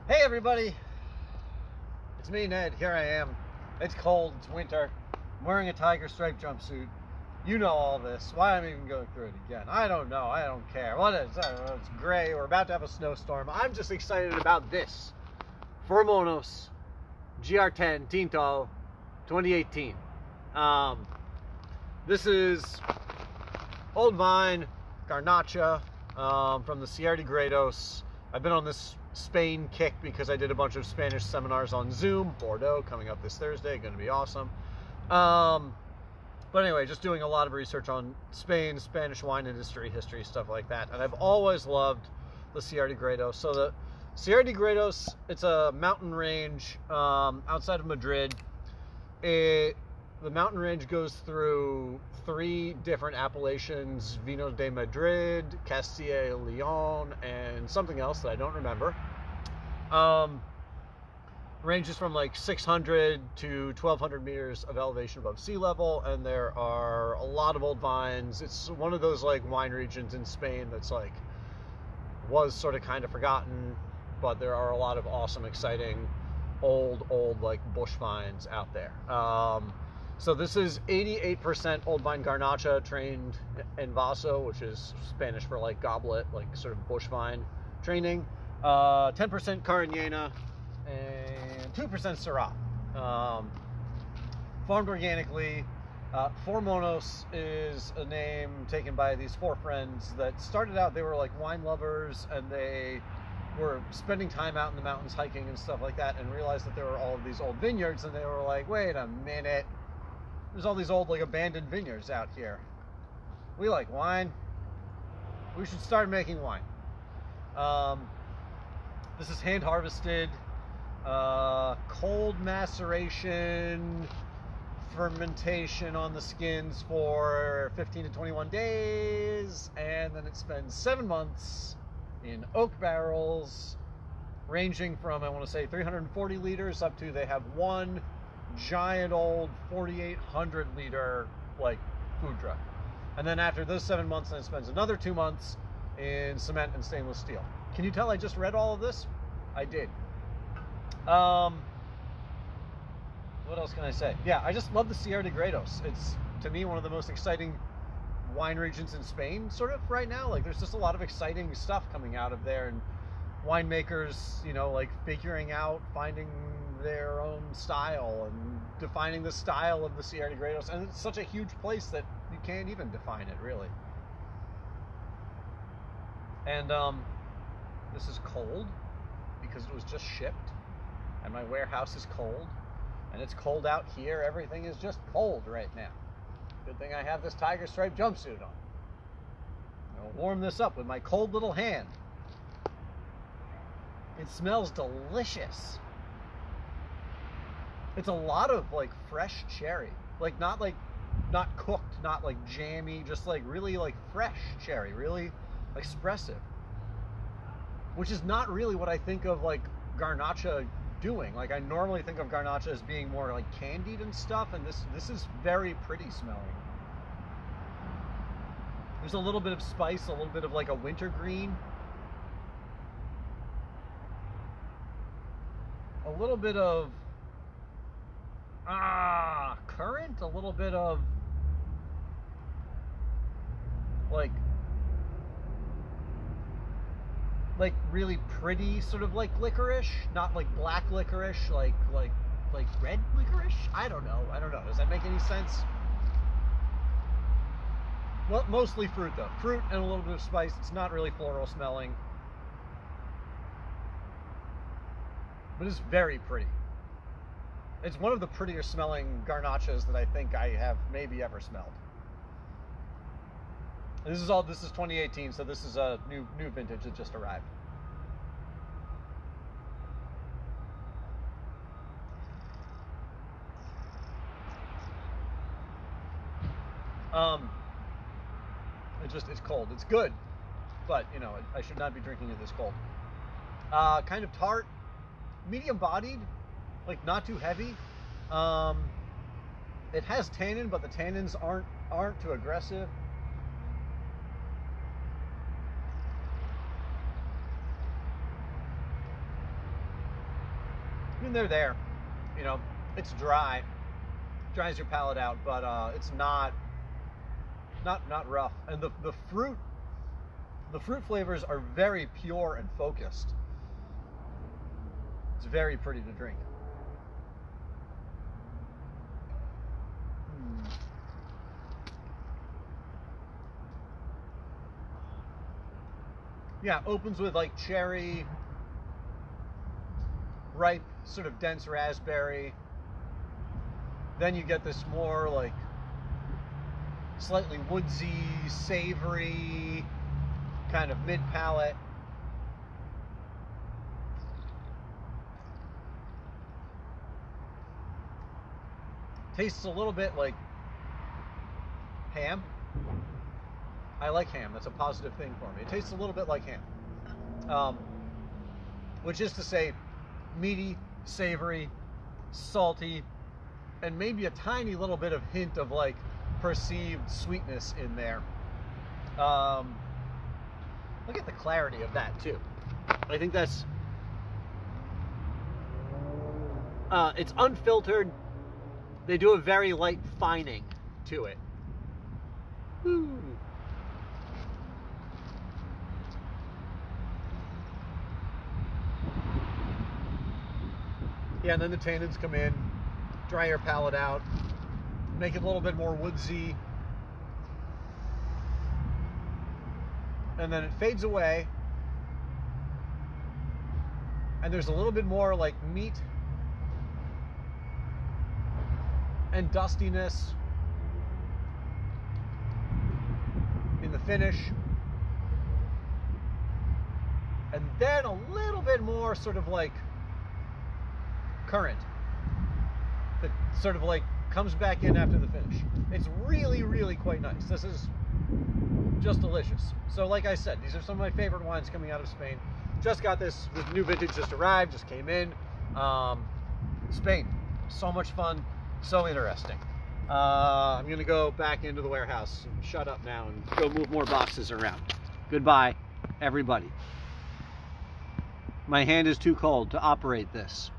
Hey everybody, it's me, Ned. Here I am. It's cold, it's winter. I'm wearing a tiger stripe jumpsuit. You know all this. Why am I even going through it again? I don't know. I don't care. What is it? It's gray. We're about to have a snowstorm. I'm just excited about this. Formonos GR-10 Tinto 2018. This is old vine Garnacha from the Gredos. I've been on this Spain kick because I did a bunch of Spanish seminars on Zoom. Bordeaux coming up this Thursday, going to be awesome. But anyway, just doing a lot of research on Spain, Spanish wine industry, history, stuff like that. And I've always loved the Gredos. So the Gredos, it's a mountain range outside of Madrid. The mountain range goes through 3 different appellations: Vino de Madrid, Castilla y Leon, and something else that I don't remember. Ranges from like 600 to 1,200 meters of elevation above sea level, and there are a lot of old vines. It's one of those like wine regions in Spain that's like was sort of kind of forgotten, but there are a lot of awesome, exciting, old like bush vines out there. So this is 88% old vine Garnacha trained en vaso, which is Spanish for like goblet, like sort of bush vine training. 10% Cariñena and 2% Syrah. Farmed organically. Formonos is a name taken by these 4 friends that started out, they were like wine lovers, and they were spending time out in the mountains hiking and stuff like that, and realized that there were all of these old vineyards, and they were like, wait a minute, there's all these old like abandoned vineyards out here. We like wine. We should start making wine. This is hand harvested, cold maceration, fermentation on the skins for 15 to 21 days, and then it spends 7 months in oak barrels, ranging from, I want to say, 340 liters up to, they have one giant old 4,800 liter like food truck. And then after those 7 months, then it spends another 2 months in cement and stainless steel. Can you tell I just read all of this? I did. What else can I say? Yeah, I just love the Sierra de Gredos. It's, to me, one of the most exciting wine regions in Spain, sort of, right now. Like, there's just a lot of exciting stuff coming out of there, and winemakers, you know, like, figuring out, finding their own style and defining the style of the Sierra de Gredos. And it's such a huge place that you can't even define it, really. And, this is cold because it was just shipped, and my warehouse is cold. And it's cold out here. Everything is just cold right now. Good thing I have this tiger stripe jumpsuit on. I'll warm this up with my cold little hand. It smells delicious. It's a lot of like fresh cherry. Like not cooked, not like jammy, just like really like fresh cherry, really expressive. Which is not really what I think of like Garnacha doing. Like, I normally think of Garnacha as being more like candied and stuff, and this is very pretty smelling. There's a little bit of spice, a little bit of like a wintergreen, a little bit of currant, a little bit of like really pretty sort of like licorice, not like black licorice, like red licorice. I don't know. Does that make any sense? Well, mostly fruit though. Fruit and a little bit of spice. It's not really floral smelling, but it's very pretty. It's one of the prettier smelling Garnachas that I think I have maybe ever smelled. This is 2018, so this is a new vintage that just arrived. It's cold. It's good, but you know, I should not be drinking it this cold. Kind of tart, medium bodied, like not too heavy. It has tannin, but the tannins aren't too aggressive. I mean, they're there. You know, it's dry. Dries your palate out, but it's not rough. And the fruit flavors are very pure and focused. It's very pretty to drink. Yeah, opens with like cherry, ripe, sort of dense raspberry. Then you get this more like slightly woodsy, savory, kind of mid-palate. Tastes a little bit like ham. I like ham. That's a positive thing for me. It tastes a little bit like ham. Which is to say, meaty, savory, salty, and maybe a tiny little bit of hint of like perceived sweetness in there. Look at the clarity of that too. I think that's it's unfiltered. They do a very light fining to it. Woo. Yeah, and then the tannins come in, dry your palate out, make it a little bit more woodsy, and then it fades away, and there's a little bit more like meat and dustiness in the finish, and then a little bit more sort of like currant that sort of like comes back in after the finish. It's really, really quite nice. This is just delicious. So like I said, these are some of my favorite wines coming out of Spain. Just got this with new vintage, just arrived, just came in. Spain, so much fun, so interesting. I'm gonna go back into the warehouse and shut up now and go move more boxes around. Goodbye, everybody. My hand is too cold to operate this.